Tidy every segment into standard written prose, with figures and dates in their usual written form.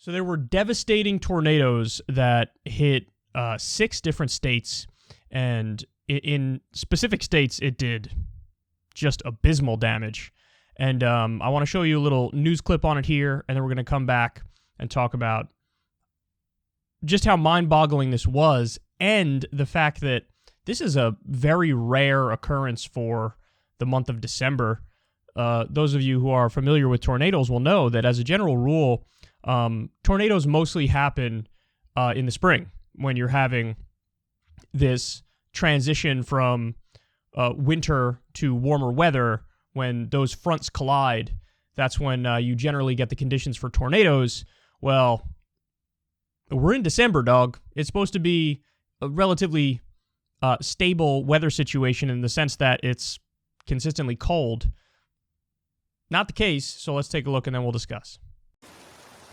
So there were devastating tornadoes that hit 6 different states, and in specific states, it did just abysmal damage. And I want to show you a little news clip on it here, and then we're going to come back and talk about just how mind-boggling this was, and the fact that this is a very rare occurrence for the month of December. Those of you who are familiar with tornadoes will know that as a general rule, tornadoes mostly happen in the spring when you're having this transition from winter to warmer weather. When those fronts collide, that's when you generally get the conditions for tornadoes. Well, we're in December, dog. It's supposed to be a relatively stable weather situation in the sense that it's consistently cold. Not the case, so let's take a look and then we'll discuss.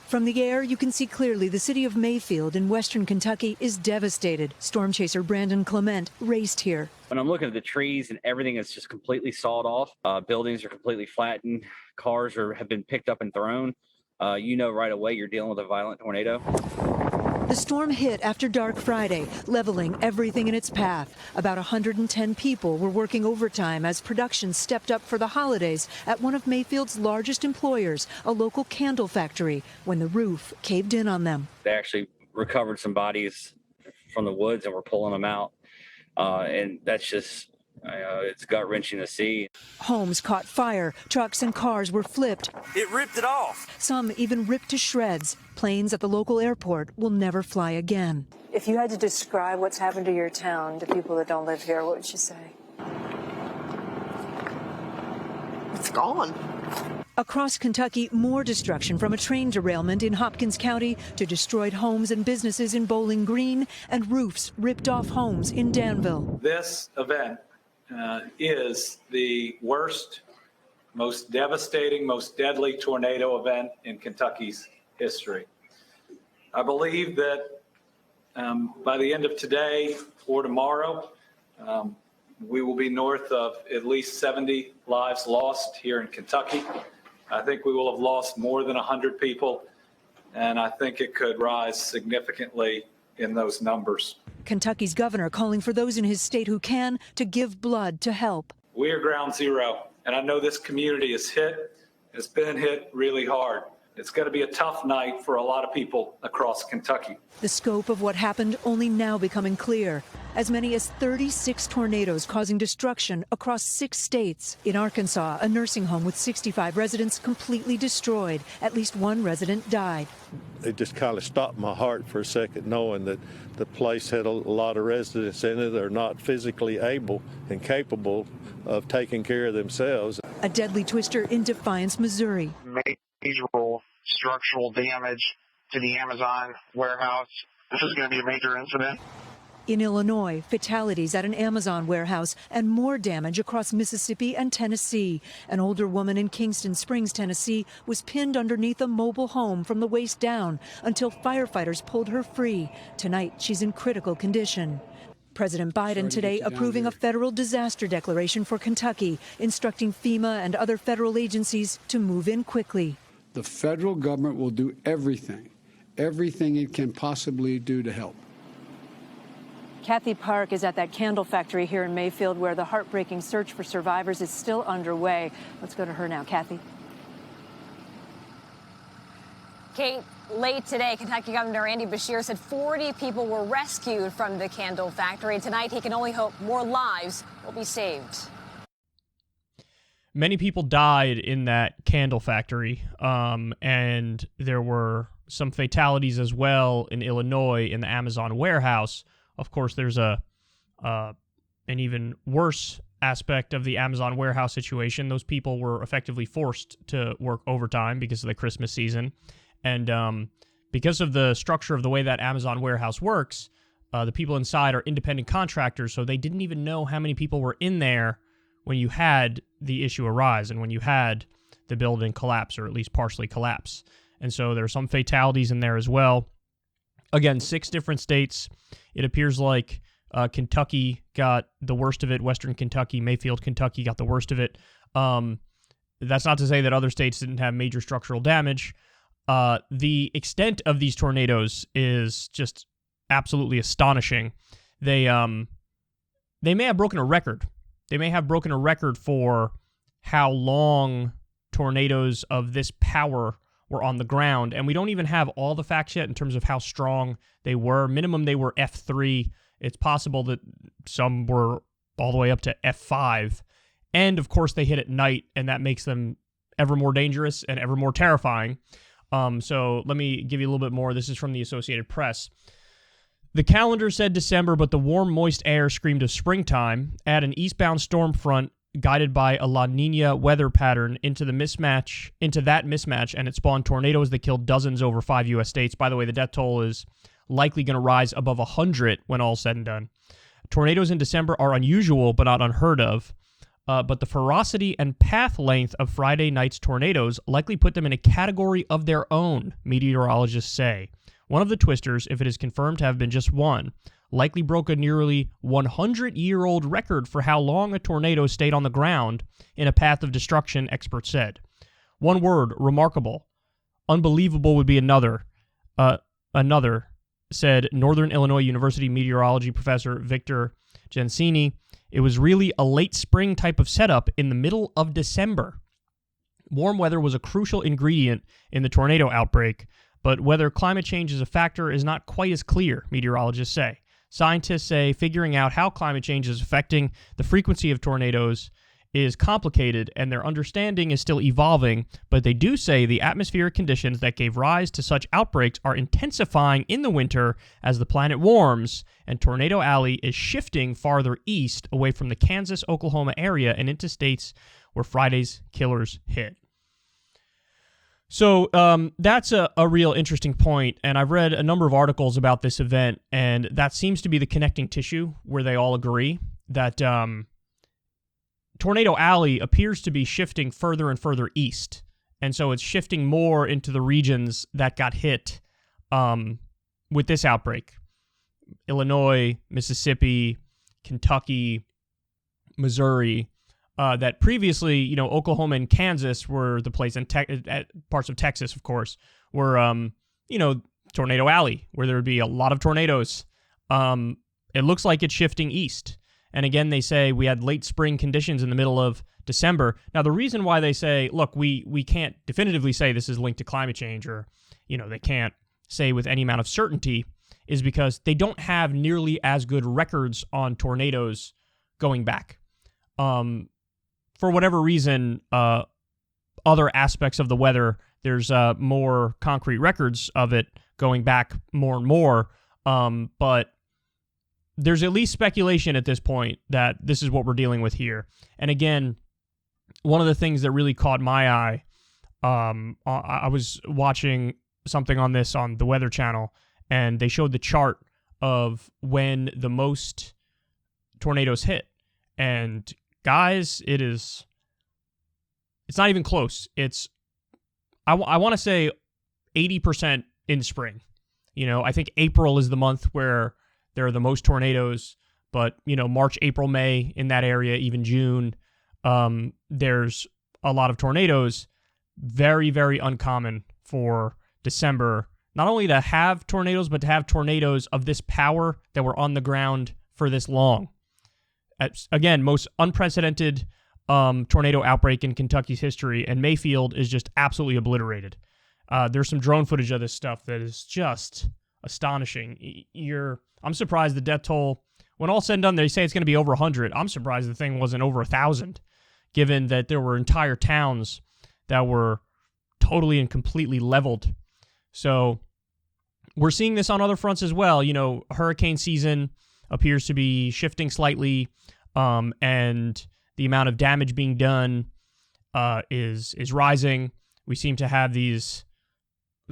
From the air, you can see clearly the city of Mayfield in western Kentucky is devastated. Storm chaser Brandon Clement raced here. When I'm looking at the trees and everything is just completely sawed off, buildings are completely flattened, cars have been picked up and thrown, you know right away you're dealing with a violent tornado. The storm hit after dark Friday, leveling everything in its path. About 110 people were working overtime as production stepped up for the holidays at one of Mayfield's largest employers, a local candle factory, when the roof caved in on them. They actually recovered some bodies from the woods and were pulling them out. And that's just, it's gut-wrenching to see. Homes caught fire, trucks and cars were flipped. It ripped it off. Some even ripped to shreds. Planes at the local airport will never fly again. If you had to describe what's happened to your town to people that don't live here, what would you say? It's gone. Across Kentucky, more destruction from a train derailment in Hopkins County to destroyed homes and businesses in Bowling Green and roofs ripped off homes in Danville. This event is the worst, most devastating, most deadly tornado event in Kentucky's history. I believe that by the end of today or tomorrow, we will be north of at least 70 lives lost here in Kentucky. I think we will have lost more than 100 people, and I think it could rise significantly in those numbers. Kentucky's governor calling for those in his state who can to give blood to help. We are ground zero, and I know this community is hit. It's been hit really hard. It's going to be a tough night for a lot of people across Kentucky. The scope of what happened only now becoming clear. As many as 36 tornadoes causing destruction across 6 states. In Arkansas, a nursing home with 65 residents completely destroyed. At least one resident died. It just kind of stopped my heart for a second, knowing that the place had a lot of residents in it that are not physically able and capable of taking care of themselves. A deadly twister in Defiance, Missouri. Major structural damage to the Amazon warehouse. This is going to be a major incident. In Illinois, fatalities at an Amazon warehouse and more damage across Mississippi and Tennessee. An older woman in Kingston Springs, Tennessee, was pinned underneath a mobile home from the waist down until firefighters pulled her free. Tonight, she's in critical condition. President Biden today approving a federal disaster declaration for Kentucky, instructing FEMA and other federal agencies to move in quickly. The federal government will do everything it can possibly do to help. Kathy Park is at that candle factory here in Mayfield where the heartbreaking search for survivors is still underway. Let's go to her now. Kathy. Kate, late today, Kentucky Governor Andy Beshear said 40 people were rescued from the candle factory. Tonight, he can only hope more lives will be saved. Many people died in that candle factory, and there were some fatalities as well in Illinois in the Amazon warehouse. Of course, there's an even worse aspect of the Amazon warehouse situation. Those people were effectively forced to work overtime because of the Christmas season. And because of the structure of the way that Amazon warehouse works, the people inside are independent contractors, so they didn't even know how many people were in there when you had the issue arise and when you had the building collapse, or at least partially collapse. And so there are some fatalities in there as well. Again, 6 different states. It appears like Kentucky got the worst of it. Western Kentucky, Mayfield, Kentucky got the worst of it. That's not to say that other states didn't have major structural damage. The extent of these tornadoes is just absolutely astonishing. They may have broken a record. They may have broken a record for how long tornadoes of this power were on the ground, and we don't even have all the facts yet in terms of how strong they were. Minimum, they were F3. It's possible that some were all the way up to F5. And, of course, they hit at night, and that makes them ever more dangerous and ever more terrifying. So let me give you a little bit more. This is from the Associated Press. The calendar said December, but the warm, moist air screamed of springtime. Add an eastbound storm front guided by a La Nina weather pattern into that mismatch, and it spawned tornadoes that killed dozens over 5 U.S. states. By the way, the death toll is likely going to rise above 100 when all said and done. Tornadoes in December are unusual, but not unheard of. But the ferocity and path length of Friday night's tornadoes likely put them in a category of their own, meteorologists say. One of the twisters, if it is confirmed to have been just one, likely broke a nearly 100-year-old record for how long a tornado stayed on the ground in a path of destruction, experts said. One word, remarkable. Unbelievable would be another, said Northern Illinois University meteorology professor Victor Gensini. It was really a late spring type of setup in the middle of December. Warm weather was a crucial ingredient in the tornado outbreak, but whether climate change is a factor is not quite as clear, meteorologists say. Scientists say figuring out how climate change is affecting the frequency of tornadoes is complicated, and their understanding is still evolving, but they do say the atmospheric conditions that gave rise to such outbreaks are intensifying in the winter as the planet warms, and Tornado Alley is shifting farther east away from the Kansas-Oklahoma area and into states where Friday's killers hit. So that's a real interesting point, and I've read a number of articles about this event, and that seems to be the connecting tissue where they all agree that Tornado Alley appears to be shifting further and further east, and so it's shifting more into the regions that got hit with this outbreak. Illinois, Mississippi, Kentucky, Missouri, that previously, Oklahoma and Kansas were the place, and parts of Texas, of course, were, Tornado Alley, where there would be a lot of tornadoes. It looks like it's shifting east. And again, they say we had late spring conditions in the middle of December. Now, the reason why they say, look, we can't definitively say this is linked to climate change, or, they can't say with any amount of certainty, is because they don't have nearly as good records on tornadoes going back. For whatever reason, other aspects of the weather, there's more concrete records of it going back more and more. But there's at least speculation at this point that this is what we're dealing with here. And again, one of the things that really caught my eye, I was watching something on this on the Weather Channel, and they showed the chart of when the most tornadoes hit. And guys, it's not even close. I want to say 80% in spring. I think April is the month where there are the most tornadoes, but, March, April, May, in that area, even June, there's a lot of tornadoes. Very, very uncommon for December, not only to have tornadoes, but to have tornadoes of this power that were on the ground for this long. Again, most unprecedented tornado outbreak in Kentucky's history, and Mayfield is just absolutely obliterated. There's some drone footage of this stuff that is just astonishing. I'm surprised the death toll, when all said and done, they say it's going to be over 100. I'm surprised the thing wasn't over 1,000, given that there were entire towns that were totally and completely leveled. So we're seeing this on other fronts as well. Hurricane season appears to be shifting slightly, and the amount of damage being done is rising. We seem to have these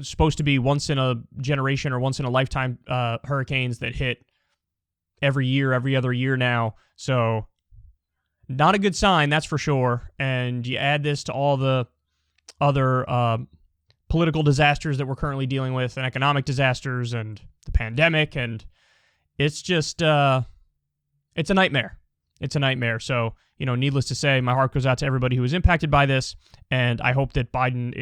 supposed to be once in a generation or once in a lifetime hurricanes that hit every year, every other year now. So not a good sign, that's for sure. And you add this to all the other political disasters that we're currently dealing with, and economic disasters, and the pandemic, and it's just it's a nightmare. It's a nightmare. So, needless to say, my heart goes out to everybody who was impacted by this, and I hope that Biden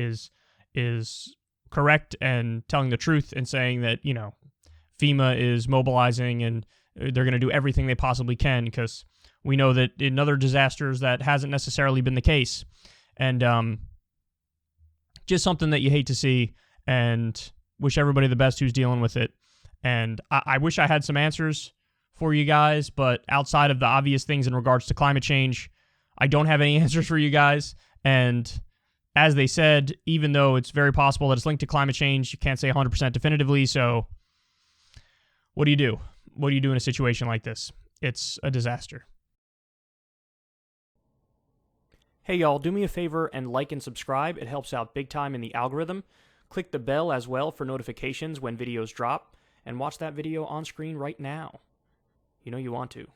is correct and telling the truth and saying that, FEMA is mobilizing and they're going to do everything they possibly can, because we know that in other disasters that hasn't necessarily been the case. And just something that you hate to see, and wish everybody the best who's dealing with it. And I wish I had some answers for you guys, but outside of the obvious things in regards to climate change, I don't have any answers for you guys. And as they said, even though it's very possible that it's linked to climate change, you can't say 100% definitively. So what do you do? What do you do in a situation like this? It's a disaster. Hey y'all, do me a favor and like and subscribe. It helps out big time in the algorithm. Click the bell as well for notifications when videos drop, and watch that video on screen right now. You know you want to.